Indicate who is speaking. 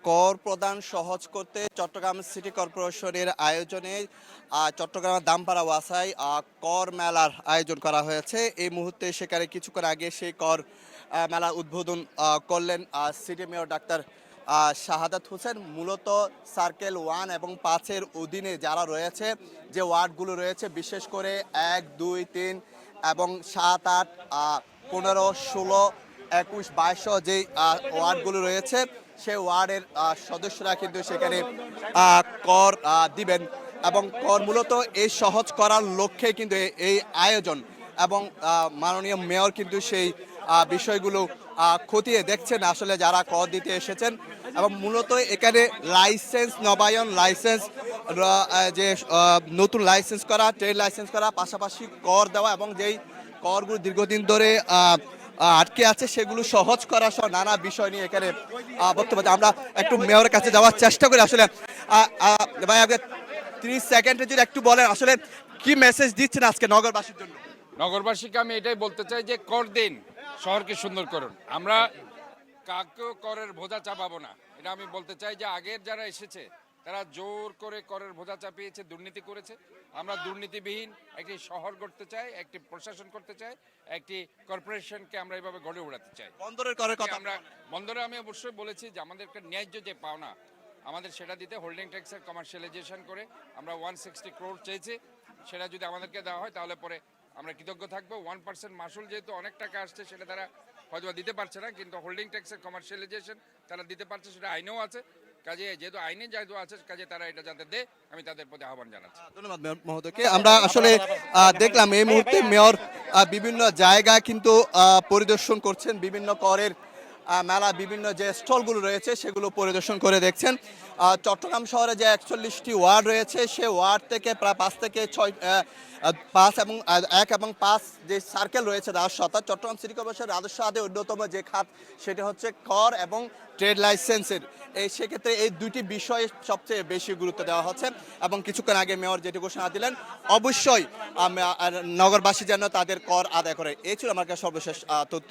Speaker 1: কর প্রদান সহজ করতে চট্টগ্রাম সিটি কর্পোরেশনের আয়োজনে চট্টগ্রামের দামপাড়া ওয়াসায় কর মেলার আয়োজন করা হয়েছে। এই মুহূর্তে সেখানে কিছুক্ষণ আগে সেই কর মেলার উদ্বোধন করলেন city mayor doctor Shahadat Hossain. মূলত সার্কেল 1 এবং 5-এর অধীনে যারা রয়েছে, যে ওয়ার্ডগুলো রয়েছে, বিশেষ করে 1, 2, 3 এবং 7, 8, 15, 16, 21, 22 যেই ওয়ার্ডগুলো রয়েছে, সেই ওয়ার্ডের সদস্যরা কিন্তু সেখানে কর দিবেন এবং কর মূলত এই সহজ করার লক্ষ্যে কিন্তু এই আয়োজন। এবং মাননীয় মেয়র কিন্তু সেই বিষয়গুলো খতিয়ে দেখছেন আসলে যারা কর দিতে এসেছেন। এবং মূলত এখানে লাইসেন্স নবায়ন, লাইসেন্স যে নতুন লাইসেন্স করা, ট্রেড লাইসেন্স করা, পাশাপাশি কর দেওয়া এবং যেই করগুলো দীর্ঘদিন ধরে আটকে আছে সেগুলো সহজ করা সহ নানা বিষয় নিয়ে এখানে বক্তব্য। আমরা একটু মেয়রের কাছে যাওয়ার চেষ্টা করি। আসলে ভাই, আগে 30 সেকেন্ডে যদি একটু বলেন আসলে কি মেসেজ দিচ্ছেন আজকে নগরবাসীর জন্য?
Speaker 2: নগরবাসীকে আমি এটাই বলতে চাই যে কর দিন, শহরকে সুন্দর করুন। আমরা কাকেও করের বোঝা চাপাবো না, এটা আমি বলতে চাই। যে আগের যারা এসেছে তারা জোর করে করের বোঝা চাপিয়েছে, দুর্নীতি করেছে। আমরা দুর্নীতিবিহীন একটি শহর করতে চাই, একটি প্রশাসন করতে চাই, একটি কর্পোরেশনকে আমরা এইভাবে গড়ে উড়াতে চাই।
Speaker 1: বন্দরের করের কথা
Speaker 2: আমরা বন্দরে আমি অবশ্যই বলেছি যে আমাদের একটা ন্যায্য যে পাওনা আমাদের সেটা দিতে, হোল্ডিং ট্যাক্সের কমার্শিয়ালাইজেশন করে আমরা 160 crore চেয়েছি। সেটা যদি আমাদেরকে দেওয়া হয় তাহলে পরে আমরা কৃতজ্ঞ থাকবো। 1% মাসুল যেহেতু অনেক টাকা আসছে, সেটা তারা হয়তো দিতে পারছে না, কিন্তু হোল্ডিং ট্যাক্সের কমার্শিয়ালাইজেশন তারা দিতে পারছে, সেটা আইনেও আছে। কাজে যেহেতু আইনে যেহেতু আছে, কাজে তারা এটা যাতে দেয়, আমি তাদের প্রতি আহ্বান জানাচ্ছি।
Speaker 1: ধন্যবাদ মেয়র মহোদয়কে। আমরা আসলে দেখলাম এই মুহূর্তে মেয়র বিভিন্ন জায়গা কিন্তু পরিদর্শন করছেন, বিভিন্ন করের মেলা, বিভিন্ন যে স্টলগুলো রয়েছে সেগুলো পরিদর্শন করে দেখছেন। চট্টগ্রাম শহরে যে 41টি ওয়ার্ড রয়েছে, সে ওয়ার্ড থেকে প্রায় 5 থেকে 6, 5 এবং 1 এবং 5 যে সার্কেল রয়েছে রাজস্ব, অর্থাৎ চট্টগ্রাম সিটি কর্পোরেশনের রাজস্ব আদায়ে অন্যতম যে খাত সেটা হচ্ছে কর এবং ট্রেড লাইসেন্সের। সেক্ষেত্রে এই দুইটি বিষয়ে সবচেয়ে বেশি গুরুত্ব দেওয়া হচ্ছে। এবং কিছুক্ষণ আগে মেয়র যেটি ঘোষণা দিলেন, অবশ্যই নগরবাসী যেন তাদের কর আদায় করে। এই ছিল আমার কাছে সর্বশেষ তথ্য।